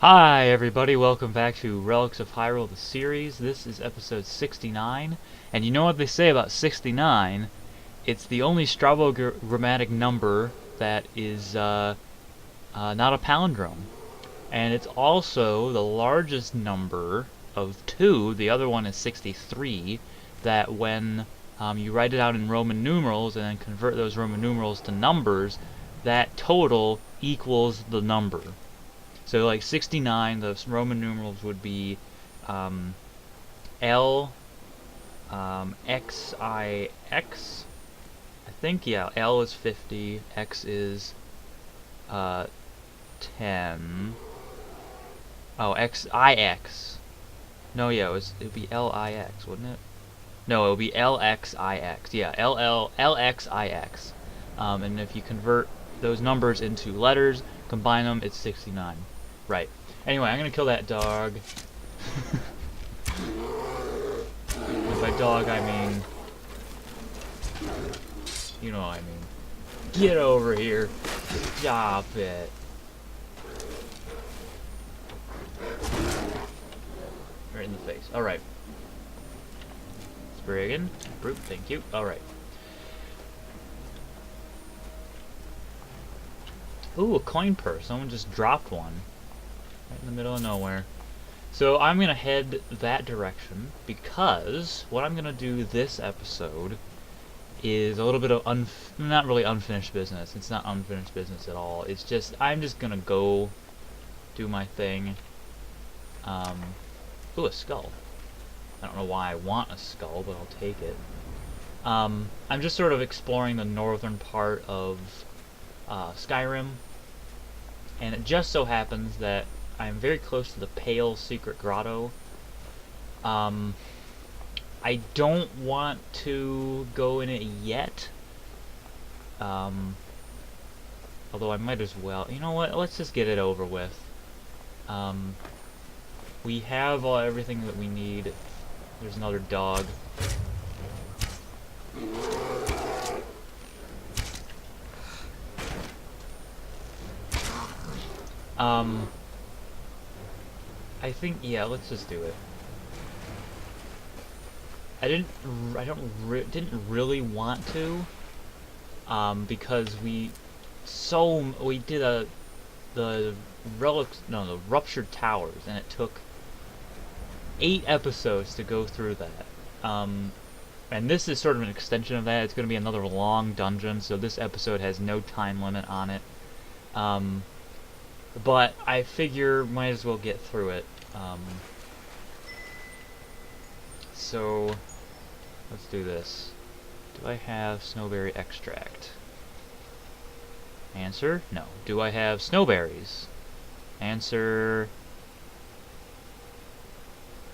Hi everybody, welcome back to Relics of Hyrule, the series. This is episode 69, and you know what they say about 69? It's the only Strabo-grammatic number that is not a palindrome. And it's also the largest number of two, the other one is 63, that when you write it out in Roman numerals and then convert those Roman numerals to numbers, that total equals the number. So like 69, the Roman numerals would be L, X, I, X. I think, yeah, L is 50, X is 10. Oh, X, I, X. No, yeah, it'd be L, I, X, wouldn't it? No, it would be L, X, I, X. Yeah, L, X, I, X. And if you convert those numbers into letters, combine them, it's 69. Right. Anyway, I'm gonna kill that dog. And by dog, I mean... You know what I mean. Get over here. Stop it. Right in the face. Alright. Spriggan. Brute, thank you. Alright. Ooh, a coin purse. Someone just dropped one. Right in the middle of nowhere. So I'm going to head that direction because what I'm going to do this episode is a little bit of not really unfinished business. It's not unfinished business at all. It's just, I'm just going to go do my thing. Ooh, a skull. I don't know why I want a skull, but I'll take it. I'm just sort of exploring the northern part of Skyrim. And it just so happens that I'm very close to the Pale Secret Grotto. I don't want to go in it yet. Although I might as well. You know what? Let's just get it over with. We have everything that we need. There's another dog. I think, yeah, let's just do it. I didn't really want to, because we did the Relics, no, the Ruptured Towers, and it took 8 episodes to go through that. And this is sort of an extension of that. It's going to be another long dungeon, so this episode has no time limit on it. But I figure might as well get through it. So let's do this. Do I have snowberry extract? Answer, no. Do I have snowberries? Answer,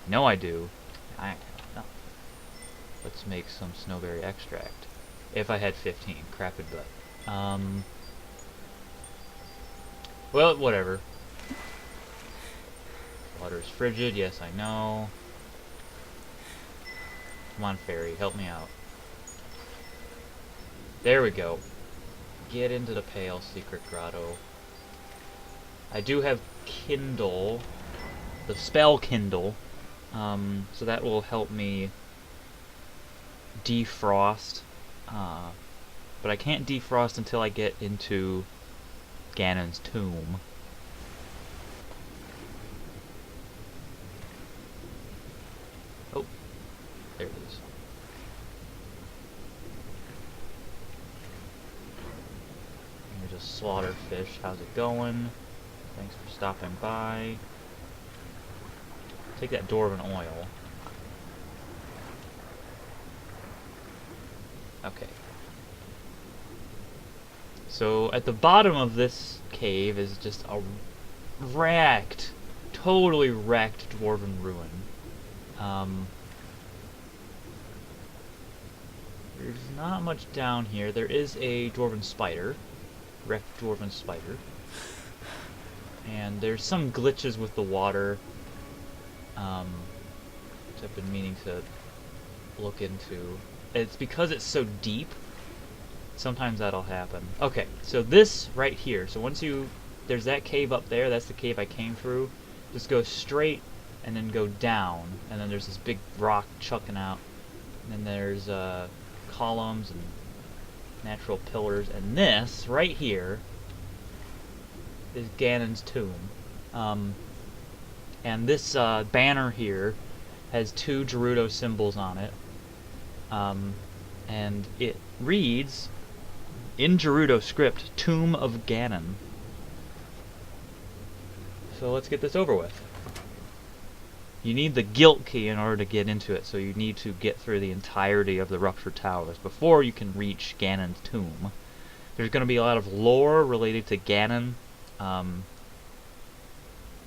no, I do. No. Let's make some snowberry extract. If I had 15, crapid butt. Well, whatever. Water's frigid, yes, I know. Come on, fairy, help me out. There we go. Get into the Pale Secret Grotto. I do have Kindle, the spell Kindle, so that will help me defrost. But I can't defrost until I get into Ganon's tomb. Oh, there it is. Here's a slaughterfish. How's it going? Thanks for stopping by. Take that Dwarven oil. Okay. So at the bottom of this cave is just a wrecked, totally wrecked Dwarven ruin. There's not much down here. There is a Dwarven spider, wrecked Dwarven spider, and there's some glitches with the water, which I've been meaning to look into. It's because it's so deep. Sometimes that'll happen. Okay, so this right here. So once you there's that cave up there. That's the cave I came through. Just go straight and then go down, and then there's this big rock chucking out. And then there's columns and natural pillars, and this right here is Ganon's tomb. And this banner here has 2 Gerudo symbols on it. And it reads, in Gerudo script, Tomb of Ganon. So let's get this over with. You need the guilt key in order to get into it, so you need to get through the entirety of the Ruptured Towers before you can reach Ganon's tomb. There's going to be a lot of lore related to Ganon, and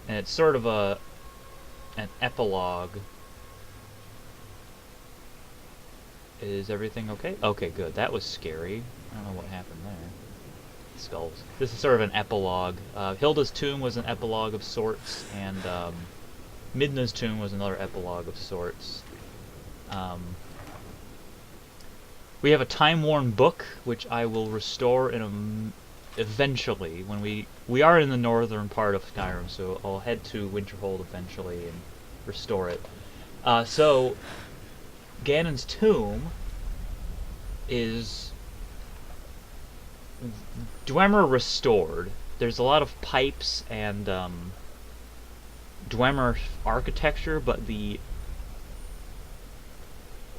it's sort of an epilogue. Is everything okay? Okay, good. That was scary. I don't know what happened there. Skulls. This is sort of an epilogue. Hilda's tomb was an epilogue of sorts, and Midna's tomb was another epilogue of sorts. We have a time-worn book, which I will restore in eventually. When we are in the northern part of Skyrim, so I'll head to Winterhold eventually and restore it. So Ganon's tomb is Dwemer restored. There's a lot of pipes and Dwemer architecture, but the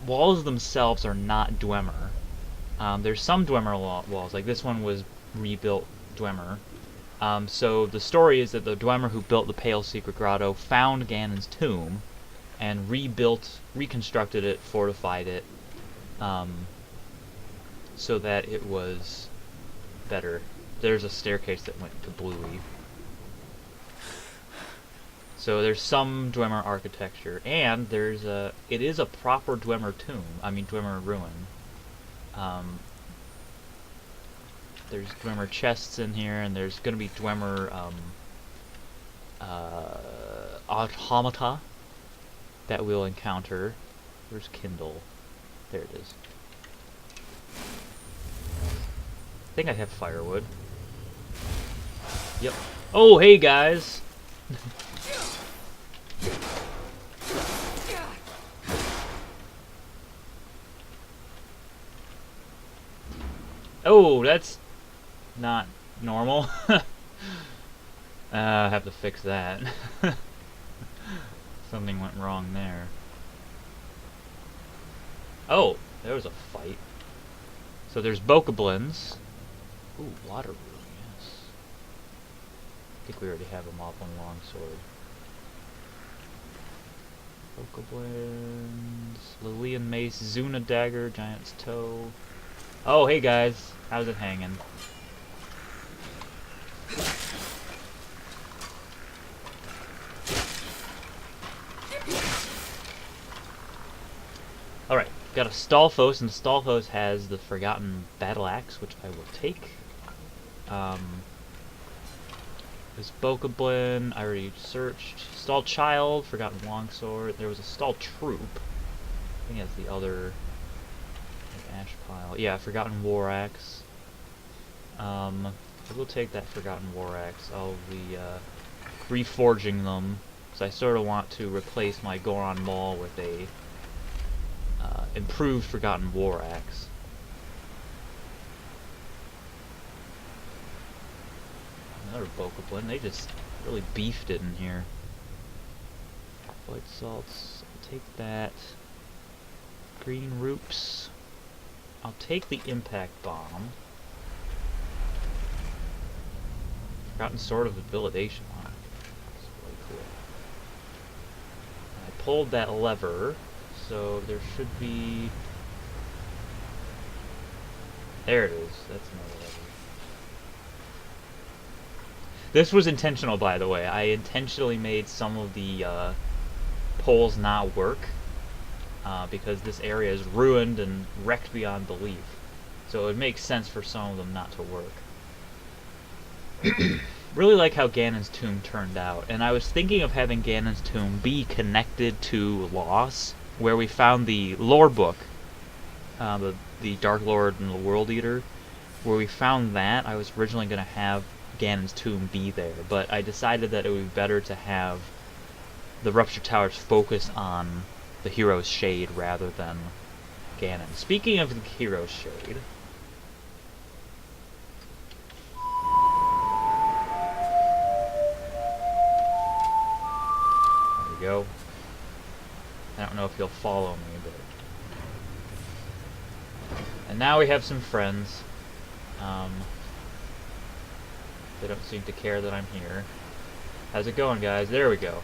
walls themselves are not Dwemer. There's some Dwemer walls, like this one was rebuilt Dwemer. So the story is that the Dwemer who built the Pale Secret Grotto found Ganon's tomb and reconstructed it, fortified it, so that it was better. There's a staircase that went to Bluey. So there's some Dwemer architecture, and it is a proper Dwemer tomb. I mean Dwemer ruin. There's Dwemer chests in here, and there's gonna be Dwemer automata that we'll encounter. Where's Kindle? There it is. I think I have firewood. Yep. Oh, hey guys! Oh, that's not normal. I have to fix that. Something went wrong there. Oh, there was a fight. So there's bokoblins. Ooh, water room, yes. I think we already have them off on longsword. Bokoblins, Lilian mace, Zuna dagger, giant's toe. Oh, hey guys, how's it hanging? Alright, got a Stalfos, and Stalfos has the Forgotten Battle Axe, which I will take. This Bokoblin, I already searched. Stall Child, Forgotten Longsword. There was a Stall Troop. I think that's the other ash pile. Yeah, Forgotten War Axe. I will take that Forgotten War Axe. I'll be reforging them, because I sort of want to replace my Goron Maul with a improved Forgotten War Axe. Another Bokoblin. They just really beefed it in here. White salts. I'll take that. Green roops. I'll take the impact bomb. Forgotten Sword of Debilitation. Wow. That's really cool. I pulled that lever, so there should be... There it is. That's another lever. This was intentional, by the way. I intentionally made some of the poles not work, because this area is ruined and wrecked beyond belief. So it would make sense for some of them not to work. Really like how Ganon's tomb turned out, and I was thinking of having Ganon's tomb be connected to Loss, where we found the lore book, the Dark Lord and the World Eater, where we found that. I was originally going to have Ganon's tomb be there, but I decided that it would be better to have the Rupture Towers focus on the Hero's Shade rather than Ganon. Speaking of the Hero's Shade, there we go. I don't know if you'll follow me, but... And now we have some friends. They don't seem to care that I'm here. How's it going, guys? There we go.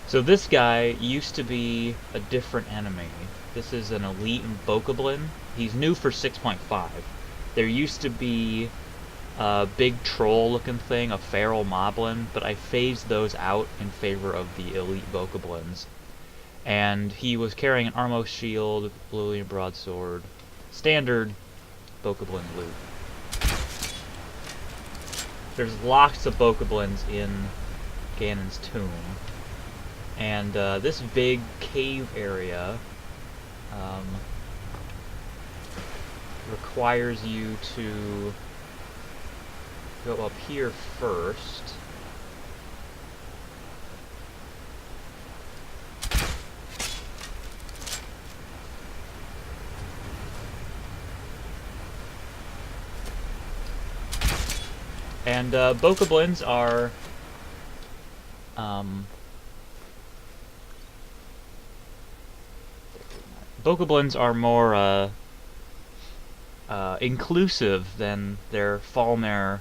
So this guy used to be a different enemy. This is an elite Bokoblin. He's new for 6.5. There used to be a big troll-looking thing, a feral moblin, but I phased those out in favor of the elite Bokoblins. And he was carrying an Armos shield, Brilliant Broadsword, standard Bokoblin loot. There's lots of Bokoblins in Ganon's tomb. And this big cave area requires you to go up here first. And Bokoblins are more inclusive than their Falmer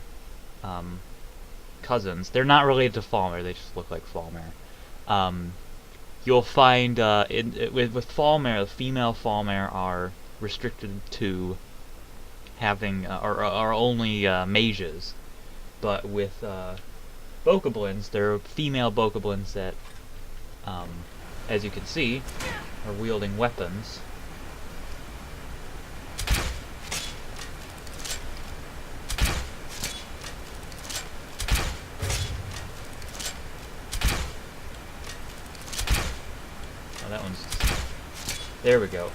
cousins. They're not related to Falmer, they just look like Falmer. You'll find with Falmer, the female Falmer are restricted to having are only mages. But with Bokoblins, there are female Bokoblins that, as you can see, are wielding weapons. Oh, that one's... There we go.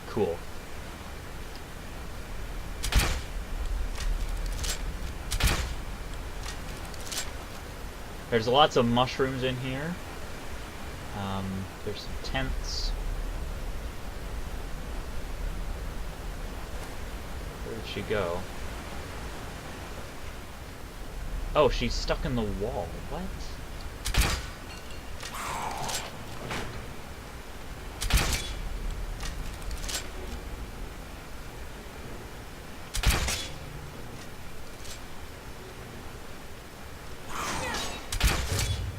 Cool. There's lots of mushrooms in here. There's some tents. Where did she go? Oh, she's stuck in the wall. What?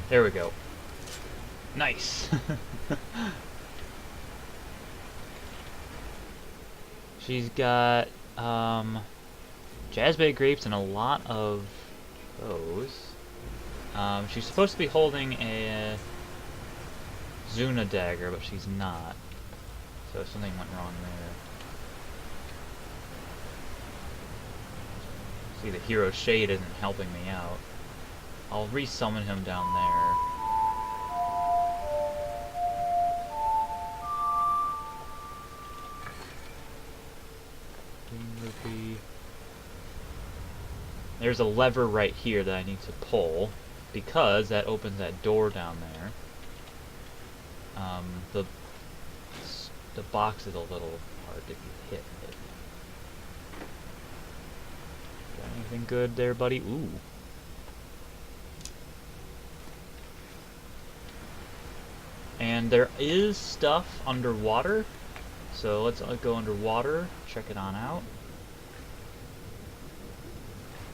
There we go. Nice. She's got jazzberry grapes and a lot of those. She's supposed to be holding a Zuna dagger, but she's not. So something went wrong there. See, the Hero's Shade isn't helping me out. I'll resummon him down there. There's a lever right here that I need to pull, because that opens that door down there. The box is a little hard to hit. Got anything good there, buddy? Ooh. And there is stuff underwater, so let's go underwater, check it on out.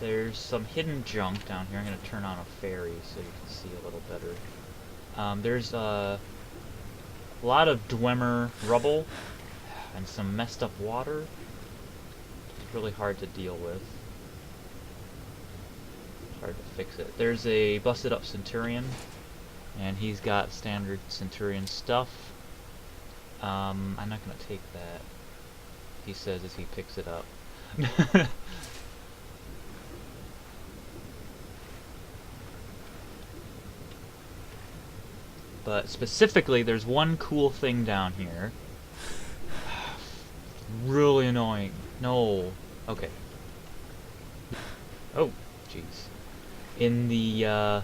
There's some hidden junk down here. I'm going to turn on a fairy so you can see a little better. There's a lot of Dwemer rubble and some messed up water. It's really hard to deal with. It's hard to fix it. There's a busted up Centurion. And he's got standard Centurion stuff. I'm not gonna take that, he says as he picks it up. But specifically, there's one cool thing down here. Really annoying. No. Okay. Oh, jeez. In the,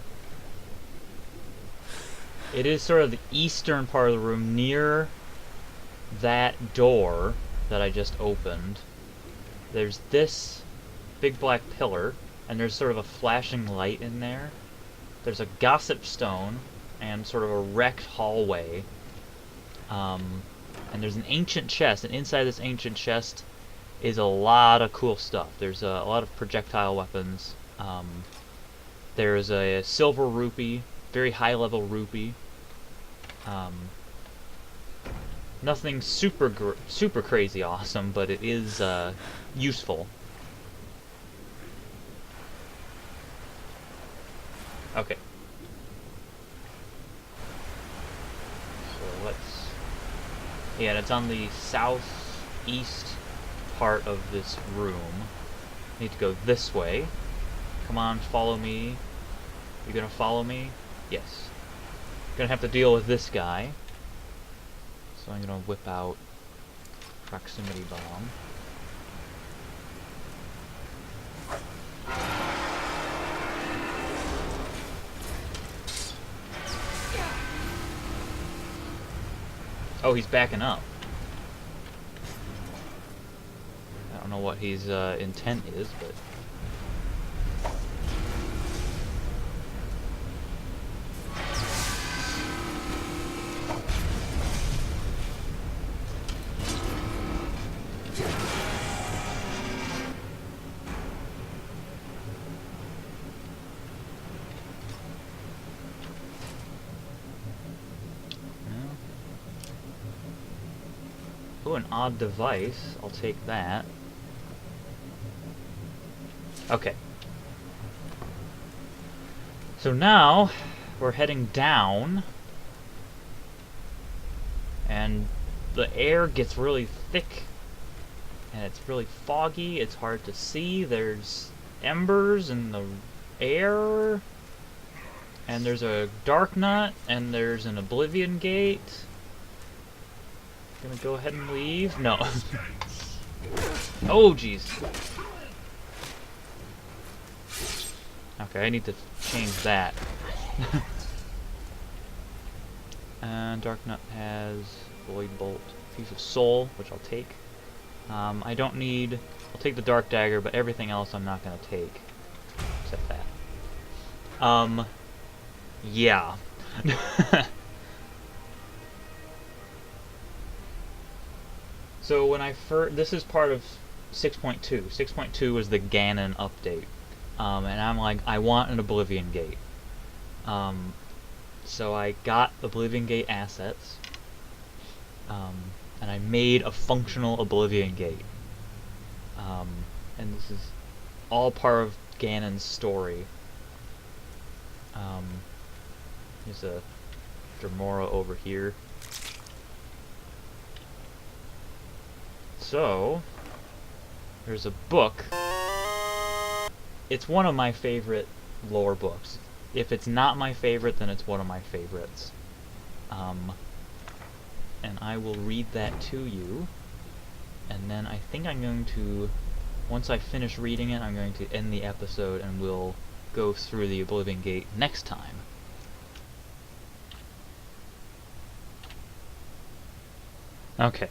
it is sort of the eastern part of the room, near that door that I just opened. There's this big black pillar, and there's sort of a flashing light in there. There's a gossip stone, and sort of a wrecked hallway. And there's an ancient chest, and inside this ancient chest is a lot of cool stuff. There's a lot of projectile weapons. There's a silver rupee, very high level rupee. Nothing super crazy awesome, but it is useful. Okay. So let's... Yeah, and it's on the southeast part of this room. Need to go this way. Come on, follow me. You gonna follow me? Yes. Gonna have to deal with this guy. So I'm gonna whip out proximity bomb. Oh, he's backing up. I don't know what his intent is, but... Oh, an odd device. I'll take that. Okay. So now, we're heading down. And the air gets really thick. And it's really foggy. It's hard to see. There's embers in the air. And there's a dark nut. And there's an oblivion gate. Gonna go ahead and leave? No. Oh, jeez. Okay, I need to change that. And Dark Nut has Void Bolt, Fuse of Soul, which I'll take. I don't need... I'll take the Dark Dagger, but everything else I'm not gonna take. Except that. Yeah. So when I first... This is part of 6.2. 6.2 was the Ganon update. And I'm like, I want an Oblivion Gate. So I got Oblivion Gate assets. And I made a functional Oblivion Gate. And this is all part of Ganon's story. There's a Dremora over here. So, there's a book. It's one of my favorite lore books. If it's not my favorite, then it's one of my favorites. And I will read that to you. And then I think I'm going to, once I finish reading it, I'm going to end the episode and we'll go through the Oblivion Gate next time. Okay.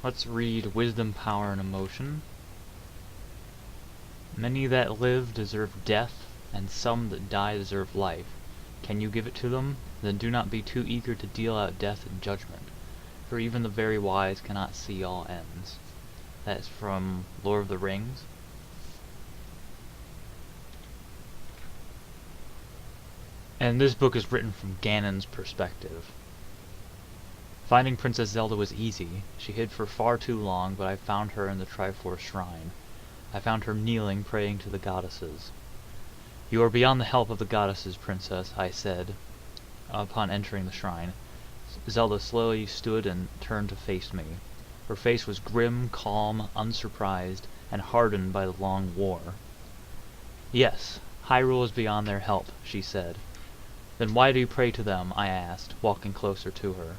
Let's read Wisdom, Power, and Emotion. Many that live deserve death, and some that die deserve life. Can you give it to them? Then do not be too eager to deal out death and judgment, for even the very wise cannot see all ends. That is from Lord of the Rings. And this book is written from Ganon's perspective. Finding Princess Zelda was easy. She hid for far too long, but I found her in the Triforce shrine. I found her kneeling, praying to the goddesses. You are beyond the help of the goddesses, Princess, I said, upon entering the shrine. Zelda slowly stood and turned to face me. Her face was grim, calm, unsurprised, and hardened by the long war. Yes, Hyrule is beyond their help, she said. Then why do you pray to them? I asked, walking closer to her.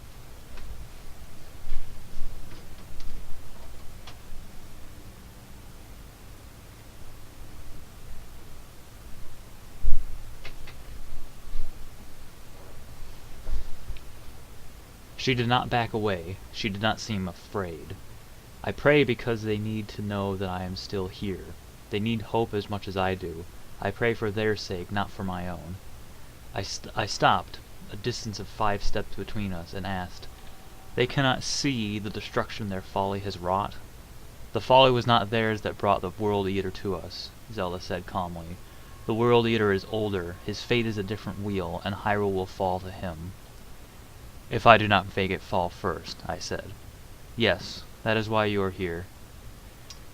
She did not back away. She did not seem afraid. I pray because they need to know that I am still here. They need hope as much as I do. I pray for their sake, not for my own. I stopped, a distance of 5 steps between us, and asked, "They cannot see the destruction their folly has wrought?" "The folly was not theirs that brought the World Eater to us," Zelda said calmly. "The World Eater is older, his fate is a different wheel, and Hyrule will fall to him." "If I do not make it fall first," I said. "Yes, that is why you are here.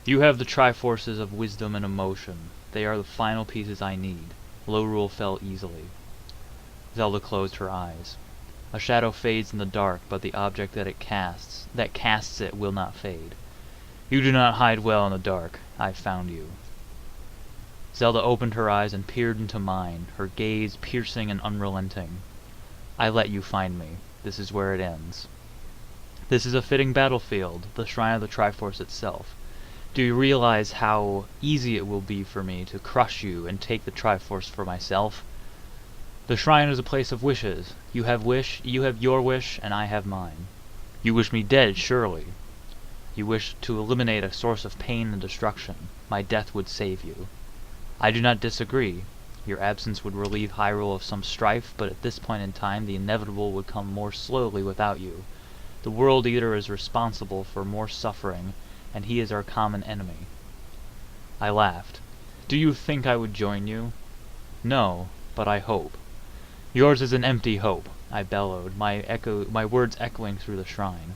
You have the Triforces of wisdom and emotion. They are the final pieces I need." Lorule fell easily. Zelda closed her eyes. "A shadow fades in the dark, but the object that casts it will not fade. You do not hide well in the dark. I found you." Zelda opened her eyes and peered into mine, her gaze piercing and unrelenting. "I let you find me. This is where it ends. This is a fitting battlefield, the shrine of the Triforce itself. Do you realize how easy it will be for me to crush you and take the Triforce for myself? The shrine is a place of wishes. You have your wish, and I have mine. You wish me dead, surely. You wish to eliminate a source of pain and destruction. My death would save you. I do not disagree. Your absence would relieve Hyrule of some strife, but at this point in time the inevitable would come more slowly without you. The World Eater is responsible for more suffering, and he is our common enemy." I laughed. "Do you think I would join you?" "No, but I hope." "Yours is an empty hope," I bellowed, my words echoing through the shrine.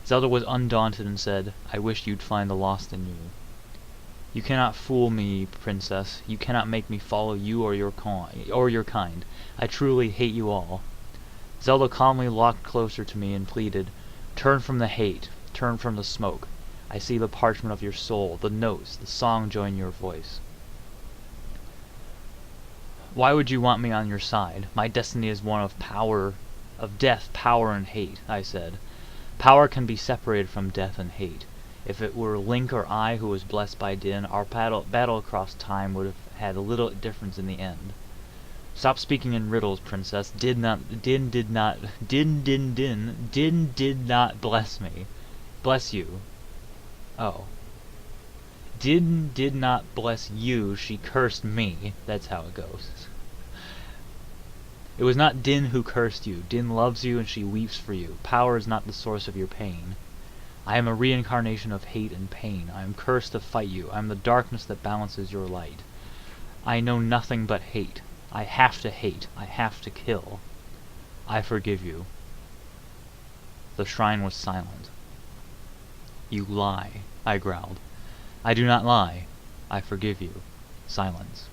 Zelda was undaunted and said, "I wish you'd find the lost in you." "You cannot fool me, Princess. You cannot make me follow you or your kind. I truly hate you all." Zelda calmly walked closer to me and pleaded, "Turn from the hate. Turn from the smoke. I see the parchment of your soul, the notes, the song join your voice." "Why would you want me on your side? My destiny is one of death, power, and hate," I said. "Power can be separated from death and hate. If it were Link or I who was blessed by Din, our battle across time would have had little difference in the end." "Stop speaking in riddles, Princess. Din did not bless me. Bless you. Oh. Din did not bless you, she cursed me." That's how it goes. "It was not Din who cursed you. Din loves you and she weeps for you. Power is not the source of your pain. I am a reincarnation of hate and pain. I am cursed to fight you. I am the darkness that balances your light. I know nothing but hate. I have to hate. I have to kill. I forgive you." The shrine was silent. "You lie," I growled. "I do not lie. I forgive you." Silence.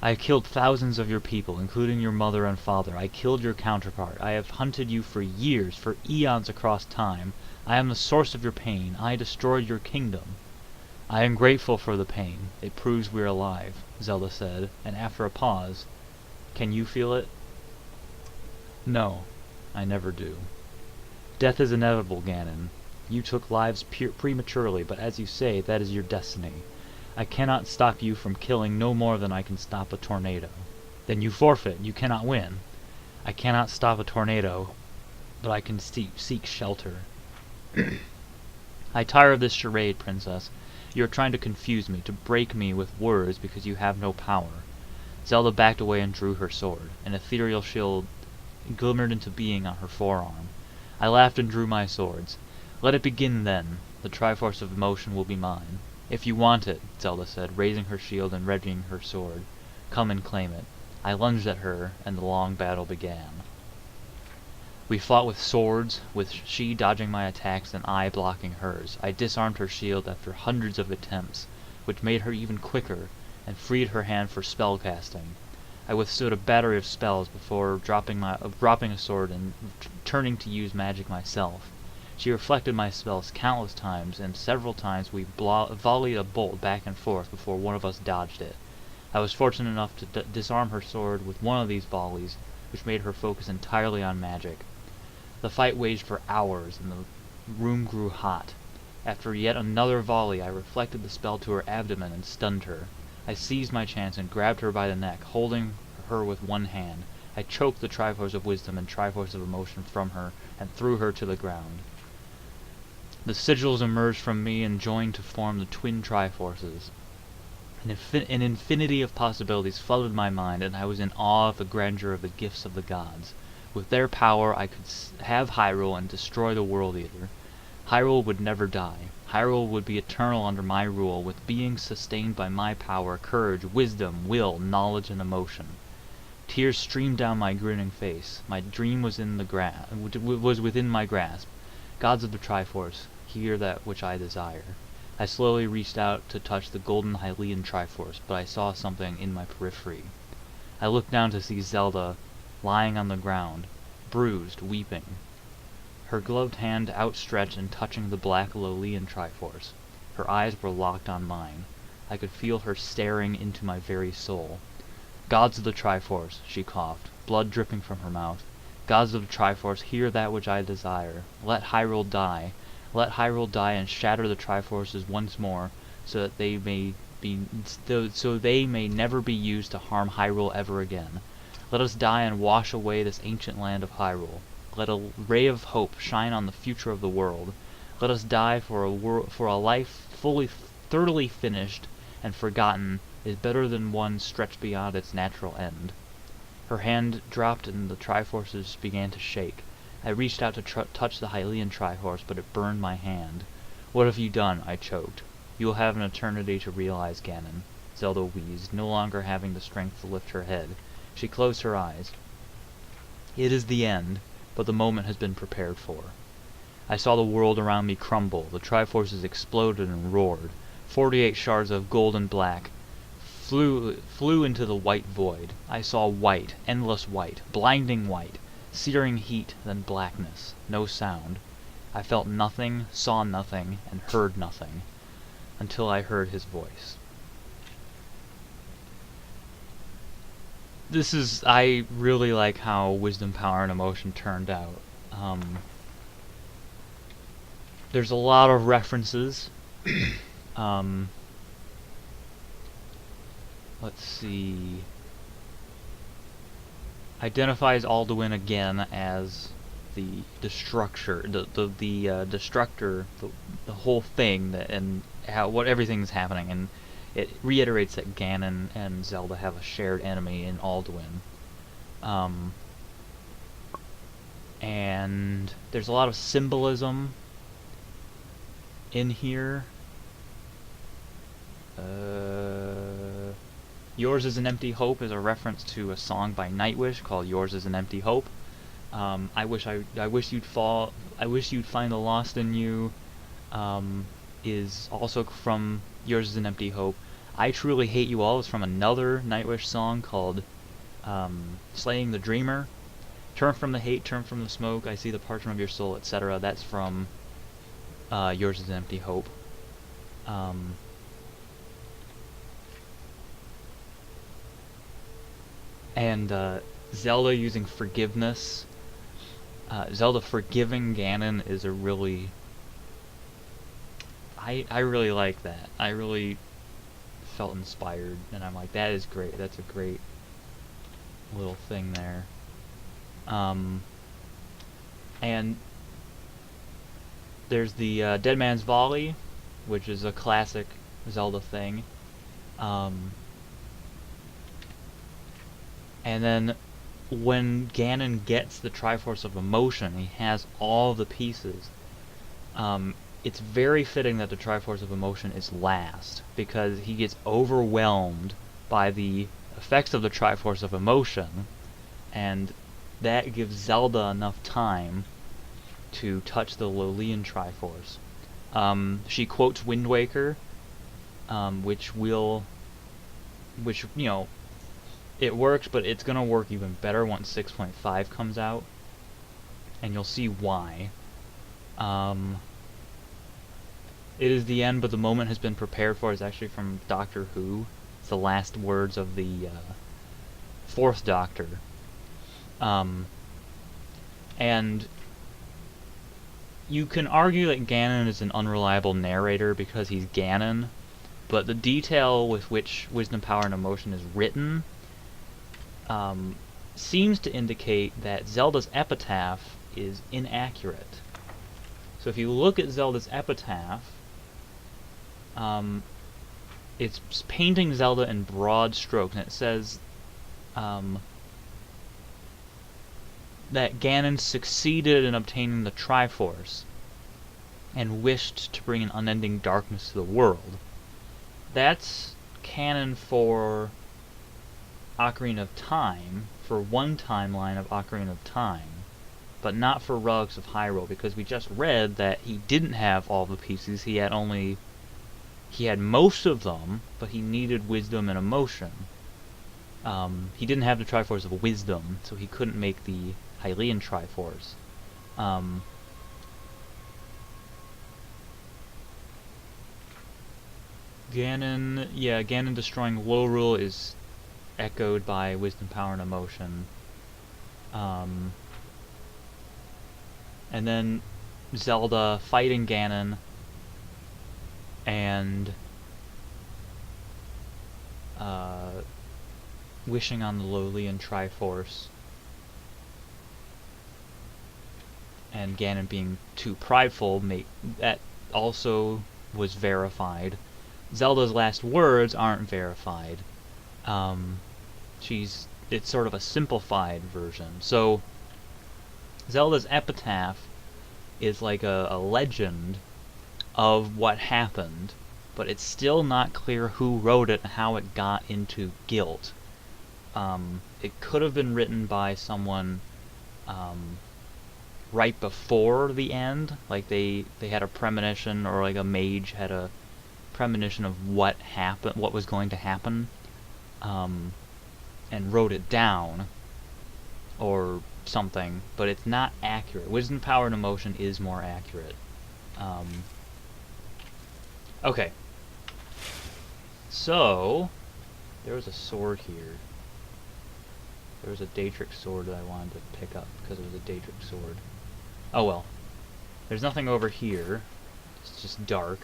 "I have killed thousands of your people, including your mother and father. I killed your counterpart. I have hunted you for years, for eons across time. I am the source of your pain. I destroyed your kingdom." "I am grateful for the pain. It proves we're alive," Zelda said, and after a pause, "Can you feel it?" "No, I never do. Death is inevitable, Ganon. You took lives prematurely, but as you say, that is your destiny. I cannot stop you from killing no more than I can stop a tornado." "Then you forfeit. You cannot win." "I cannot stop a tornado, but I can seek shelter." "I tire of this charade, Princess. You are trying to confuse me, to break me with words because you have no power." Zelda backed away and drew her sword. An ethereal shield glimmered into being on her forearm. I laughed and drew my swords. "Let it begin, then. The Triforce of Emotion will be mine." "If you want it," Zelda said, raising her shield and readying her sword. "Come and claim it." I lunged at her, and the long battle began. We fought with swords, with she dodging my attacks and I blocking hers. I disarmed her shield after hundreds of attempts, which made her even quicker, and freed her hand for spell casting. I withstood a battery of spells before dropping a sword and turning to use magic myself. She reflected my spells countless times, and several times we volleyed a bolt back and forth before one of us dodged it. I was fortunate enough to disarm her sword with one of these volleys, which made her focus entirely on magic. The fight waged for hours, and the room grew hot. After yet another volley, I reflected the spell to her abdomen and stunned her. I seized my chance and grabbed her by the neck, holding her with one hand. I choked the Triforce of Wisdom and Triforce of Emotion from her and threw her to the ground. The sigils emerged from me and joined to form the twin Triforces. An infinity of possibilities flooded my mind, and I was in awe of the grandeur of the gifts of the gods. With their power, I could have Hyrule and destroy the World Eater. Hyrule would never die. Hyrule would be eternal under my rule, with beings sustained by my power, courage, wisdom, will, knowledge, and emotion. Tears streamed down my grinning face. My dream was within my grasp. Gods of the Triforce, hear that which I desire. I slowly reached out to touch the golden Hylian Triforce, but I saw something in my periphery. I looked down to see Zelda lying on the ground, bruised, weeping, her gloved hand outstretched and touching the black Hylian Triforce. Her eyes were locked on mine. I could feel her staring into my very soul. Gods of the Triforce, she coughed, blood dripping from her mouth. Gods of the Triforce, hear that which I desire. Let Hyrule die. Let Hyrule die and shatter the Triforces once more, so they may never be used to harm Hyrule ever again. Let us die and wash away this ancient land of Hyrule. Let a ray of hope shine on the future of the world. Let us die for a life thoroughly finished and forgotten is better than one stretched beyond its natural end. Her hand dropped and the Triforces began to shake. I reached out to touch the Hylian Triforce, but it burned my hand. What have you done? I choked. You will have an eternity to realize, Ganon, Zelda wheezed, no longer having the strength to lift her head. She closed her eyes. It is the end, but the moment has been prepared for. I saw the world around me crumble. The Triforces exploded and roared. 48 shards of gold and black flew into the white void. I saw white, endless white, blinding white, searing heat, then blackness. No sound. I felt nothing, saw nothing, and heard nothing, until I heard his voice. I really like how Wisdom, Power, and Emotion turned out. There's a lot of references. Let's see. Identifies Alduin again as the destructor, the whole thing, and what everything's happening, and it reiterates that Ganon and Zelda have a shared enemy in Alduin. And there's a lot of symbolism in here. Yours is an Empty Hope is a reference to a song by Nightwish called Yours is an Empty Hope. I wish you'd find the lost in you is also from Yours is an Empty Hope. I Truly Hate You All is from another Nightwish song called Slaying the Dreamer. Turn from the hate, turn from the smoke, I see the parchment of your soul, etc. That's from Yours is an Empty Hope. And Zelda using forgiveness. Zelda forgiving Ganon is a really... I really like that. I really felt inspired, and I'm like, that is great. That's a great little thing there. And there's the Dead Man's Volley, which is a classic Zelda thing. And then when Ganon gets the Triforce of Emotion, he has all the pieces. It's very fitting that the Triforce of Emotion is last, because he gets overwhelmed by the effects of the Triforce of Emotion, and that gives Zelda enough time to touch the Hylian Triforce. She quotes Wind Waker, which, you know, it works, but it's gonna work even better once 6.5 comes out, and you'll see why. It is the end, but the moment has been prepared for is actually from Doctor Who. It's the last words of the fourth Doctor. And you can argue that Ganon is an unreliable narrator because he's Ganon, but the detail with which Wisdom, Power, and Emotion is written seems to indicate that Zelda's epitaph is inaccurate. So if you look at Zelda's epitaph, it's painting Zelda in broad strokes, and it says that Ganon succeeded in obtaining the Triforce and wished to bring an unending darkness to the world. That's canon for Ocarina of Time, for one timeline of Ocarina of Time, but not for Relics of Hyrule, because we just read that he didn't have all the pieces. He had most of them, but he needed Wisdom and Emotion. He didn't have the Triforce of Wisdom, so he couldn't make the Hylian Triforce. Ganon destroying Lorule is echoed by Wisdom, Power, and Emotion. And then Zelda fighting Ganon and wishing on the Lolian Triforce, and Ganon being too prideful, that also was verified. Zelda's last words aren't verified. It's sort of a simplified version. So Zelda's epitaph is like a legend of what happened, but it's still not clear who wrote it and how it got into Guilt. It could have been written by someone right before the end, like they had a premonition, or like a mage had a premonition of what was going to happen, and wrote it down, or something, but it's not accurate. Wisdom, Power, and Emotion is more accurate. Okay. So, there was a sword here. There was a Daedric sword that I wanted to pick up because it was a Daedric sword. Oh well. There's nothing over here. It's just dark.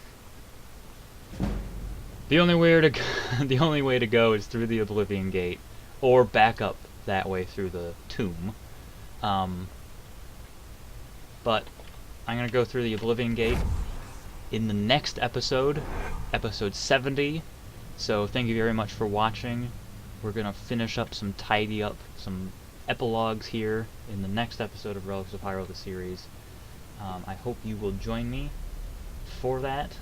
The only way to go is through the Oblivion Gate, or back up that way through the tomb. But I'm gonna go through the Oblivion Gate in the next episode, episode 70. So thank you very much for watching. We're gonna finish up some epilogues here in the next episode of Relics of Hyrule, the series. I hope you will join me for that.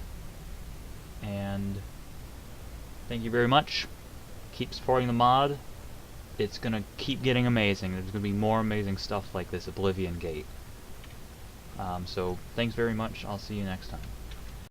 And thank you very much. Keep supporting the mod. It's gonna keep getting amazing. There's gonna be more amazing stuff like this Oblivion Gate. So thanks very much. I'll see you next time.